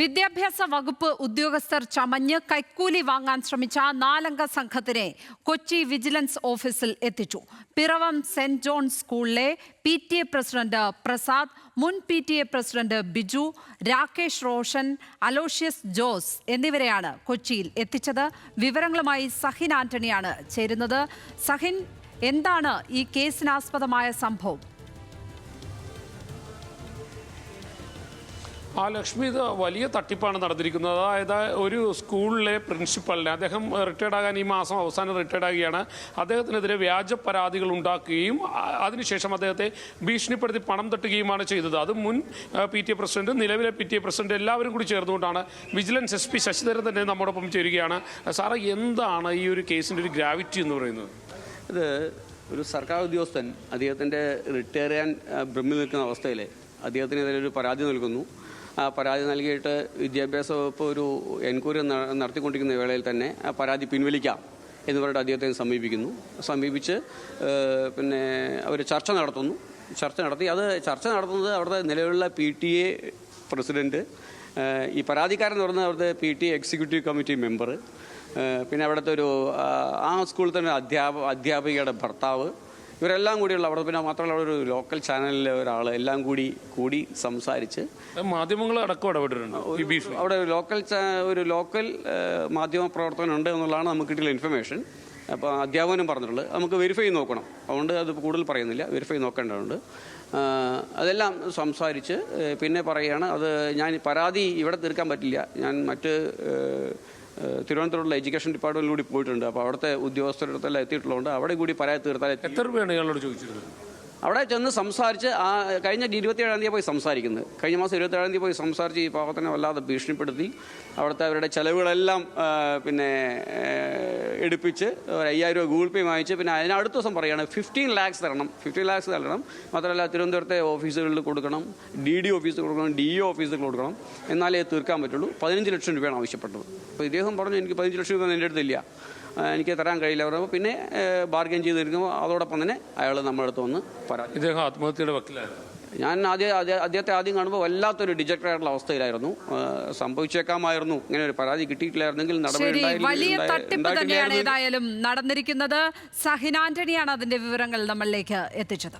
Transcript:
വിദ്യാഭ്യാസ വകുപ്പ് ഉദ്യോഗസ്ഥർ ചമഞ്ഞ് കൈക്കൂലി വാങ്ങാൻ ശ്രമിച്ച 4-അംഗ സംഘത്തിനെ കൊച്ചി വിജിലൻസ് ഓഫീസിൽ എത്തിച്ചു. പിറവം സെന്റ് ജോൺ സ്കൂളിലെ PTA പ്രസിഡന്റ് പ്രസാദ്, മുൻ PTA president Biju, Rakesh Roshan, Aloysius Jose എന്നിവരെയാണ് കൊച്ചിയിൽ എത്തിച്ചത്. വിവരങ്ങളുമായി സഹിൻ ആന്റണിയാണ് ചേരുന്നത്. സഹിൻ, എന്താണ് ഈ കേസിനാസ്പദമായ സംഭവം? ലക്ഷ്മി, ഇത് വലിയ തട്ടിപ്പാണ് നടന്നിരിക്കുന്നത്. അതായത് ഒരു സ്കൂളിലെ പ്രിൻസിപ്പലിനെ, അദ്ദേഹം റിട്ടയർഡ് ആകാൻ ഈ മാസം അവസാനം റിട്ടയർഡ് ആകുകയാണ്. അദ്ദേഹത്തിനെതിരെ വ്യാജ പരാതികൾ ഉണ്ടാക്കുകയും അതിനുശേഷം അദ്ദേഹത്തെ ഭീഷണിപ്പെടുത്തി പണം തട്ടുകയുമാണ് ചെയ്തത്. അത് മുൻ PTA പ്രസിഡന്റ്, നിലവിലെ PTA പ്രസിഡന്റ് എല്ലാവരും കൂടി ചേർന്നുകൊണ്ടാണ്. വിജിലൻസ് SP ശശിധരൻ തന്നെ നമ്മോടൊപ്പം ചേരുകയാണ്. സാറേ, എന്താണ് ഈ ഒരു കേസിൻ്റെ ഒരു ഗ്രാവിറ്റി എന്ന് പറയുന്നത്? ഇത് ഒരു സർക്കാർ ഉദ്യോഗസ്ഥൻ അദ്ദേഹത്തിൻ്റെ റിട്ടയർ ചെയ്യാൻ ബ്രഹ്മിൽ നിൽക്കുന്ന അവസ്ഥയിൽ അദ്ദേഹത്തിനെതിരെ ഒരു പരാതി നൽകുന്നു. ആ പരാതി നൽകിയിട്ട് വിദ്യാഭ്യാസ വകുപ്പ് ഒരു എൻക്വയറി നടത്തിക്കൊണ്ടിരിക്കുന്ന വേളയിൽ തന്നെ ആ പരാതി പിൻവലിക്കാം എന്ന് പറഞ്ഞിട്ട് അദ്ദേഹത്തെ സമീപിച്ച് പിന്നെ അവർ ചർച്ച നടത്തി. അത് ചർച്ച നടത്തുന്നത് അവിടുത്തെ നിലവിലുള്ള PTA പ്രസിഡന്റ്, ഈ പരാതിക്കാരൻ എന്ന് പറയുന്നത് അവിടുത്തെ PTA എക്സിക്യൂട്ടീവ് കമ്മിറ്റി മെമ്പർ, പിന്നെ അവിടുത്തെ ഒരു ആ സ്കൂളിൽ തന്നെ അധ്യാപികയുടെ ഭർത്താവ്, ഇവരെല്ലാം കൂടിയുള്ള അവിടെ, പിന്നെ മാത്രമല്ല അവിടെ ഒരു ലോക്കൽ ചാനലിലെ ഒരാൾ, എല്ലാം കൂടി സംസാരിച്ച് മാധ്യമങ്ങൾ അടക്കം ഇടപെട്ടിട്ടുണ്ട്. അവിടെ ഒരു ലോക്കൽ മാധ്യമ പ്രവർത്തകനുണ്ട് എന്നുള്ളതാണ് നമുക്ക് കിട്ടിയ ഇൻഫർമേഷൻ. അപ്പോൾ അധ്യാപകനും പറഞ്ഞിട്ടുള്ളത് നമുക്ക് വെരിഫൈ നോക്കണം. അതുകൊണ്ട് അത് കൂടുതൽ പറയുന്നില്ല, വെരിഫൈ നോക്കേണ്ടതുണ്ട്. അതെല്ലാം സംസാരിച്ച് പിന്നെ പറയുകയാണ്, അത് ഞാൻ പരാതി ഇവിടെ തീർക്കാൻ പറ്റില്ല, ഞാൻ മറ്റ് തിരുവനന്തപുരത്തുള്ള എഡ്യൂക്കേഷൻ ഡിപ്പാർട്ട്മെന്റിൽ കൂടി പോയിട്ടുണ്ട്. അപ്പോൾ അവിടുത്തെ ഉദ്യോഗസ്ഥരെല്ലാം എത്തിയിട്ടുള്ളതുകൊണ്ട് അവിടെ കൂടി പരാതി തീർത്താൽ. എത്ര രൂപയാണ് ഇയാളോട് ചോദിച്ചിരുന്നത്? അവിടെ ചെന്ന് സംസാരിച്ച് കഴിഞ്ഞ 27-ാം തീയതി പോയി സംസാരിക്കുന്നത്. കഴിഞ്ഞ മാസം 27-ാം തീയതി പോയി സംസാരിച്ച് ഈ പാവത്തിനെ വല്ലാതെ ഭീഷണിപ്പെടുത്തി അവിടുത്തെ അവരുടെ ചെലവുകളെല്ലാം പിന്നെ എടുപ്പിച്ച് 5,000 രൂപ ഗൂഗിൾ പേ വാങ്ങിച്ച്, പിന്നെ അതിനടുത്ത ദിവസം പറയുകയാണ് 15 lakhs തരണം. മാത്രമല്ല തിരുവനന്തപുരത്തെ ഓഫീസുകളിൽ കൊടുക്കണം, DD ഓഫീസിൽ കൊടുക്കണം, DE ഓഫീസിൽ കൊടുക്കണം, എന്നാലേ തീർക്കാൻ പറ്റുള്ളൂ. 15 ലക്ഷം രൂപയാണ് ആവശ്യപ്പെട്ടത്. അപ്പോൾ ഇദ്ദേഹം പറഞ്ഞു, എനിക്ക് 15 ലക്ഷം രൂപ എൻ്റെ അടുത്തില്ല, എനിക്ക് തരാൻ കഴിയില്ല. പറയുമ്പോൾ പിന്നെ ബാർഗൈൻ ചെയ്തിരിക്കുമ്പോൾ അതോടൊപ്പം തന്നെ അയാൾ നമ്മുടെ അടുത്ത് വന്ന് പരാതി. ഇദ്ദേഹം ആത്മഹത്യയുടെ വക്കിലായിരുന്നു. ഞാൻ അദ്ദേഹത്തെ ആദ്യം കാണുമ്പോൾ വല്ലാത്തൊരു ഡിജക്റ്റഡ് ആയിട്ടുള്ള അവസ്ഥയിലായിരുന്നു. സംഭവിച്ചേക്കാമായിരുന്നു, ഇങ്ങനെ ഒരു പരാതി കിട്ടിയിട്ടില്ലായിരുന്നെങ്കിൽ വലിയ തട്ടിപ്പ് തന്നെയാണ് ഏതായാലും നടന്നിരിക്കുന്നത്. സഹിൻ ആന്റണിയാണ് അതിന്റെ വിവരങ്ങൾ നമ്മളിലേക്ക് എത്തിച്ചത്.